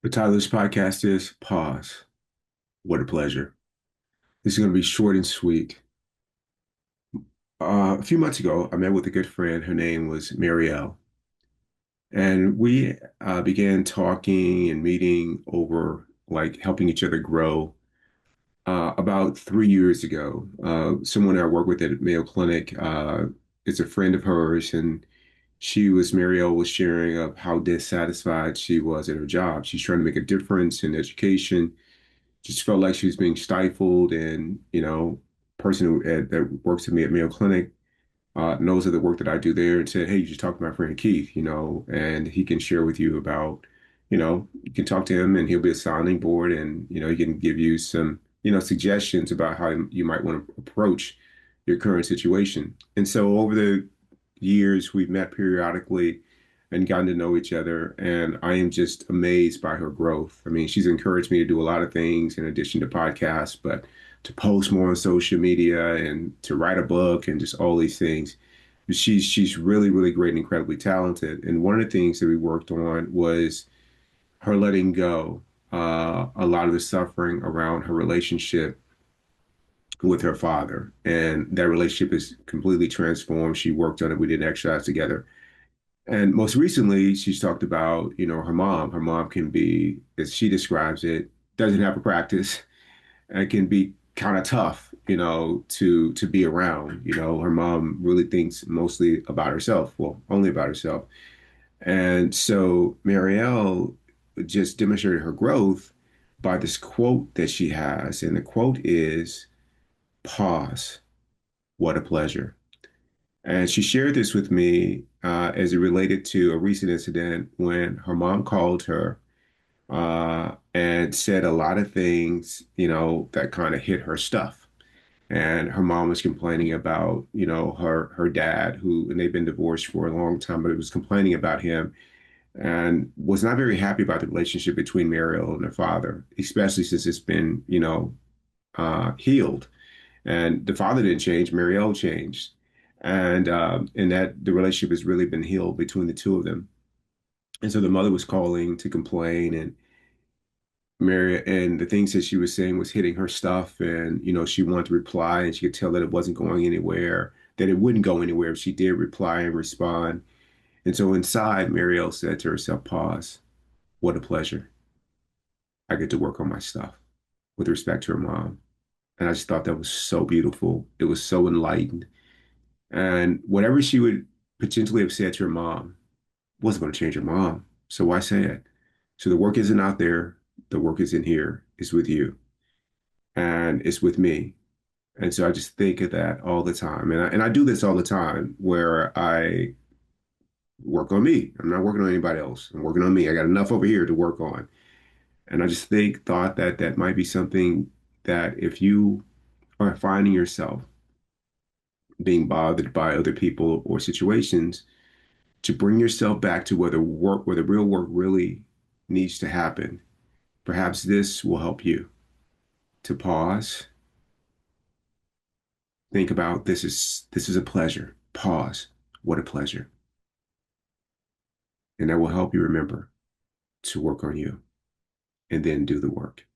The title of this podcast is Pause. What a pleasure. This is going to be short and sweet. A few months ago, I met with a good friend. Her name was Marielle. And we began talking and meeting over like helping each other grow. About 3 years ago, someone I work with at Mayo Clinic is a friend of hers, and Marielle was sharing of how dissatisfied she was at her job. She's trying to make a difference in education, just felt like she was being stifled. And, person that works with me at Mayo Clinic knows of the work that I do there and said, hey, you should talk to my friend Keith, and he can share with you about, you can talk to him and he'll be a sounding board, and, he can give you some, suggestions about how you might want to approach your current situation. And so over the years, we've met periodically and gotten to know each other. And I am just amazed by her growth. I mean, she's encouraged me to do a lot of things in addition to podcasts, but to post more on social media and to write a book and just all these things. She's really, really great and incredibly talented. And one of the things that we worked on was her letting go a lot of the suffering around her relationship with her father. And that relationship is completely transformed. She worked on it. We did exercise together. And most recently, she's talked about, her mom. Her mom can be, as she describes it, doesn't have a practice and can be kind of tough, to be around. Her mom really thinks mostly about herself, well, only about herself. And so Marielle just demonstrated her growth by this quote that she has. And the quote is, pause, what a pleasure. And she shared this with me as it related to a recent incident when her mom called her and said a lot of things, that kind of hit her stuff. And her mom was complaining about, her dad, and they've been divorced for a long time, but it was complaining about him and was not very happy about the relationship between Mariel and her father, especially since it's been, healed. And the father didn't change, Marielle changed. And that the relationship has really been healed between the two of them. And so the mother was calling to complain, and Mary, and the things that she was saying was hitting her stuff. And, she wanted to reply, and she could tell that it wasn't going anywhere, that it wouldn't go anywhere if she did reply and respond. And so inside, Marielle said to herself, pause, what a pleasure. I get to work on my stuff with respect to her mom. And I just thought that was so beautiful. It was so enlightened. And whatever she would potentially have said to her mom wasn't going to change her mom. So why say it? So the work isn't out there. The work is in here. It's with you. And it's with me. And so I just think of that all the time. And I do this all the time where I work on me. I'm not working on anybody else. I'm working on me. I got enough over here to work on. And I just thought that that might be something that if you are finding yourself being bothered by other people or situations, to bring yourself back to where the real work really needs to happen. Perhaps this will help you to pause, think about this is a pleasure. Pause. What a pleasure. And that will help you remember to work on you and then do the work.